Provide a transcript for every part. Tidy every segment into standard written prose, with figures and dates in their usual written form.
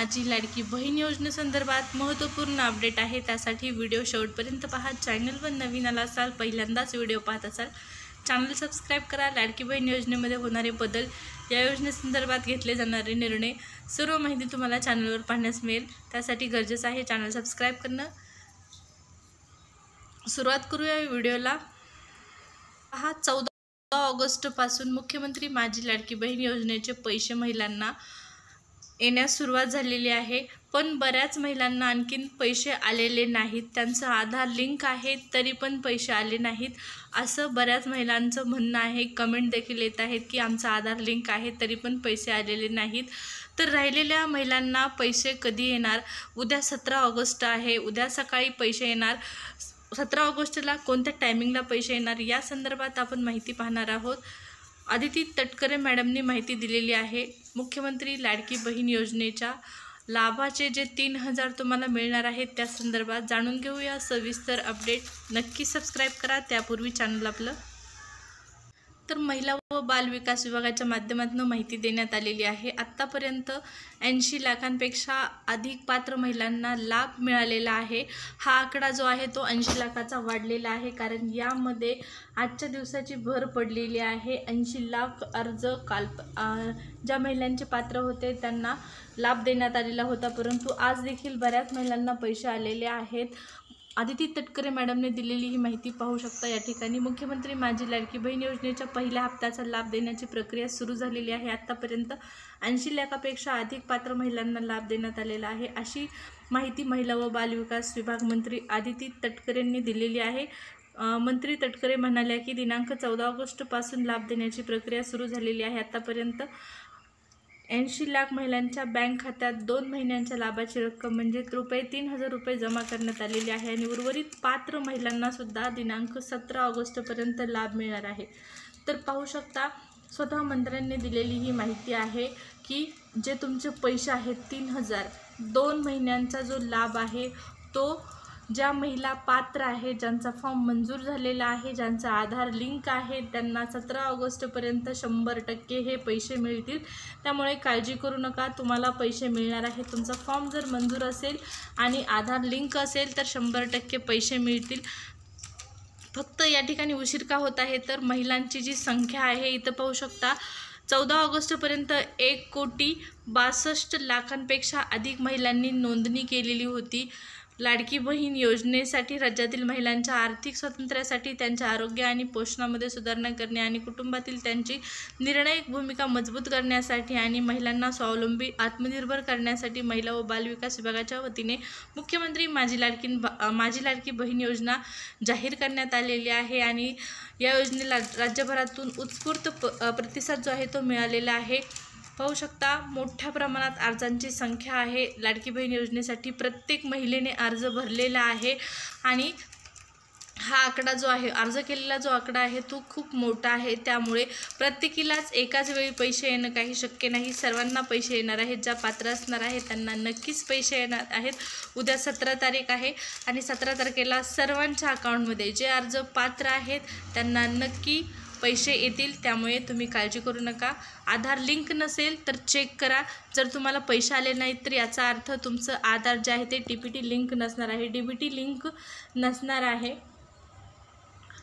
माझी लाडकी बहीण योजनेसंदर्भात महत्त्वपूर्ण अपडेट आहे। त्यासाठी व्हिडिओ शेवटपर्यंत पहा। चॅनलवर नवीन आला असाल, पहिल्यांदाच व्हिडिओ पाहत असाल, चॅनल सबस्क्राइब करा। लाडकी बहीण योजनेमध्ये होणारे बदल, या योजनेसंदर्भात घेतले जाणारे निर्णय, सर्व माहिती तुम्हाला चॅनलवर पाहण्यास मिळेल। त्यासाठी गरजेचं आहे चॅनल सबस्क्राइब करणं। सुरुवात करूया व्हिडिओला। पहा, 14 ऑगस्ट पासून मुख्यमंत्री माझी लाडकी बहीण योजनेचे पैसे महिलांना येण्यास सुरुवात झालेली आहे। पण बऱ्याच महिलांना आणखीन पैसे आलेले नाहीत। त्यांचं आधार लिंक आहे तरी पण पैसे आले नाहीत, असं बऱ्याच महिलांचं म्हणणं आहे। कमेंट देखील येत आहेत की आमचा आधार लिंक आहे तरी पण पैसे आलेले नाहीत। तर राहिलेल्या महिलांना पैसे कधी येणार? उद्या 17 ऑगस्ट आहे, उद्या सकाळी पैसे येणार। 17 ऑगस्टला कोणत्या टायमिंगला पैसे येणार या संदर्भात आपण माहिती पाहणार आहोत। आदिती तटकरे मॅडमनी माहिती दिलेली आहे। मुख्यमंत्री लाडकी बहीण योजनेच्या लाभाचे जे 3000 तुम्हाला मिळणार आहेत त्या संदर्भात जाणून घेऊया सविस्तर अपडेट। नक्की सबस्क्राइब करा त्यापूर्वी चॅनल आपलं। तर महिला व बाल विकास विभागाच्या माध्यमातून माहिती देण्यात आलेली आहे। आत्तापर्यंत 80 लाखांपेक्षा अधिक पात्र महिलांना लाभ मिळालेला आहे। हा आकडा जो आहे तो 80 लाखाचा वाढलेला आहे, कारण यामध्ये आजच्या दिवसाची भर पडलेली आहे। 80 लाख अर्ज ज्या महिलांचे पात्र होते त्यांना लाभ देण्यात आलेला होता, परंतु आज देखील बऱ्याच महिलांना पैसे आलेले आहेत। आदिती तटकरे मॅडमने दिलेली ही माहिती पाहू शकता या ठिकाणी। मुख्यमंत्री माझी लाडकी बहीण योजनेच्या पहिल्या हप्त्याचा लाभ देण्याची प्रक्रिया सुरू झालेली आहे। आतापर्यंत 80 लाखापेक्षा अधिक पात्र महिलांना लाभ देण्यात आलेला आहे, अशी माहिती महिला व बाल विकास विभाग मंत्री आदिती तटकरेंनी दिलेली आहे। मंत्री तटकरे म्हणाल्या की दिनांक 14 ऑगस्ट पासून लाभ देण्याची प्रक्रिया सुरू झालेली आहे। आतापर्यंत 80 लाख महिलांच्या बँक खात्यात 2 महिन्यांच्या लाभाची रक्कम म्हणजे ₹3000 जमा करण्यात आलेली आहे आणि उर्वरित पात्र महिलांना सुद्धा दिनांक 17 ऑगस्टपर्यंत लाभ मिळणार आहे। तर पाहू शकता, स्वतः मंत्र्यांनी दिलेली ही माहिती आहे की जे तुमचे पैसे आहेत 3000, 2 महिन्यांचा जो लाभ आहे तो ज्या महिला पात्र आहे, ज्यांचा फॉर्म मंजूर झालेला आहे, ज्यांचा आधार लिंक आहे, त्यांना 17 ऑगस्टपर्यंत 100% हे पैसे मिळतील। त्यामुळे काळजी करू नका, तुम्हाला पैसे मिळणार आहे। तुमचा फॉर्म जर मंजूर असेल आणि आधार लिंक असेल तर 100% पैसे मिळतील। फक्त या ठिकाणी उशीर का होत आहे, तर महिलांची जी संख्या आहे इथं पाहू शकता, 14 ऑगस्टपर्यंत 1,62,00,000पेक्षा अधिक महिलांनी नोंदणी केलेली होती। लाडकी बहीण योजनेसाठी राज्यातील महिलांच्या आर्थिक स्वातंत्र्यासाठी, त्यांच्या आरोग्य आणि पोषणामध्ये सुधारणा करणे आणि कुटुंबातील त्यांची निर्णायक भूमिका मजबूत करण्यासाठी आणि महिलांना स्वावलंबी आत्मनिर्भर करण्यासाठी महिला व बाल विकास विभागाच्या वतीने मुख्यमंत्री माझी लाडकी बहीण योजना जाहीर करण्यात आलेली आहे आणि या योजनेला राज्यभरातून उत्स्फूर्त प्रतिसाद जो आहे तो मिळालेला आहे। पाहू शकता, मोठ्या प्रमाणात अर्जांची संख्या आहे। लाडकी बहीण योजनेसाठी प्रत्येक महिलेने अर्ज भरलेला आहे आणि हा आकडा जो आहे, अर्ज केलेला जो आकडा आहे तो खूप मोठा आहे। त्यामुळे प्रत्येकीलाच एकाच वेळी पैसे येणं काही शक्य नाही। सर्वांना पैसे येणार आहेत, ज्या पात्र असणार आहेत त्यांना नक्कीच पैसे येणार आहेत। उद्या 17 तारीख आहे आणि 17 तारखेला सर्वांच्या अकाउंटमध्ये जे अर्ज पात्र आहेत त्यांना नक्की पैसे येतील। त्यामुळे तुम्ही काळजी करू नका। आधार लिंक नसेल तर चेक करा। जर तुम्हाला पैसे आले नाहीत तर याचा अर्थ तुमचं आधार जे आहे ते DBT लिंक नसणार आहे, DBT लिंक नसणार आहे।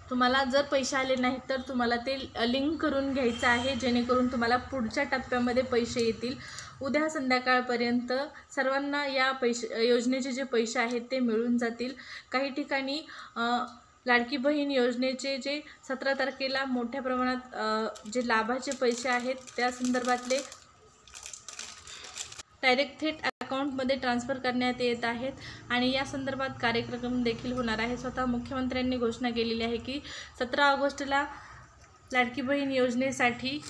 तुम्हाला जर पैसे आले नाहीत तर तुम्हाला ते लिंक करून घ्यायचं आहे, जेणेकरून तुम्हाला पुढच्या टप्प्यामध्ये पैसे येतील। उद्या संध्याकाळपर्यंत सर्वांना या योजनेचे जे पैसे आहेत ते मिळून जातील। काही ठिकाणी लाडकी बहीण योजनेचे जे 17 तारखेला मोठ्या प्रमाणात जे लाभाचे पैसे आहेत त्या संदर्भातले डायरेक्ट थेट अकाउंटमध्ये ट्रान्सफर करण्यात येत आहेत आणि या संदर्भात कार्यक्रम देखील होणार आहे। स्वतः मुख्यमंत्र्यांनी घोषणा केलेली आहे की 17 ऑगस्टला लाडकी बहीण योजनेसाठी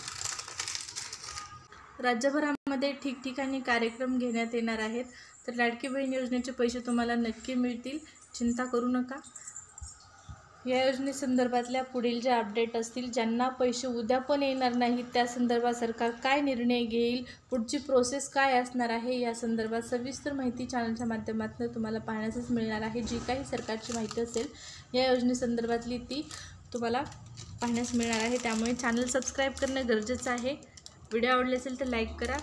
राज्यभरामध्ये ठिकठिकाणी कार्यक्रम घेण्यात येणार आहेत। तर लाडकी बहीण योजनेचे पैसे तुम्हाला नक्की मिळतील, चिंता करू नका। या योजनेसंदर्भातल्या पुढील ज्या अपडेट असतील, ज्यांना पैसे उद्या पण येणार नाहीत त्या संदर्भात सरकार काय निर्णय घेईल, पुढची प्रोसेस काय असणार आहे, या संदर्भात सविस्तर माहिती चॅनलच्या माध्यमातून तुम्हाला पाहण्यासच मिळणार आहे। जी काही सरकारची माहिती असेल या योजनेसंदर्भातली ती तुम्हाला पाहण्यास मिळणार आहे। त्यामुळे चॅनल सबस्क्राइब करणं गरजेचं आहे। व्हिडिओ आवडले असेल तर लाईक करा।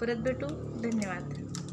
परत भेटू, धन्यवाद।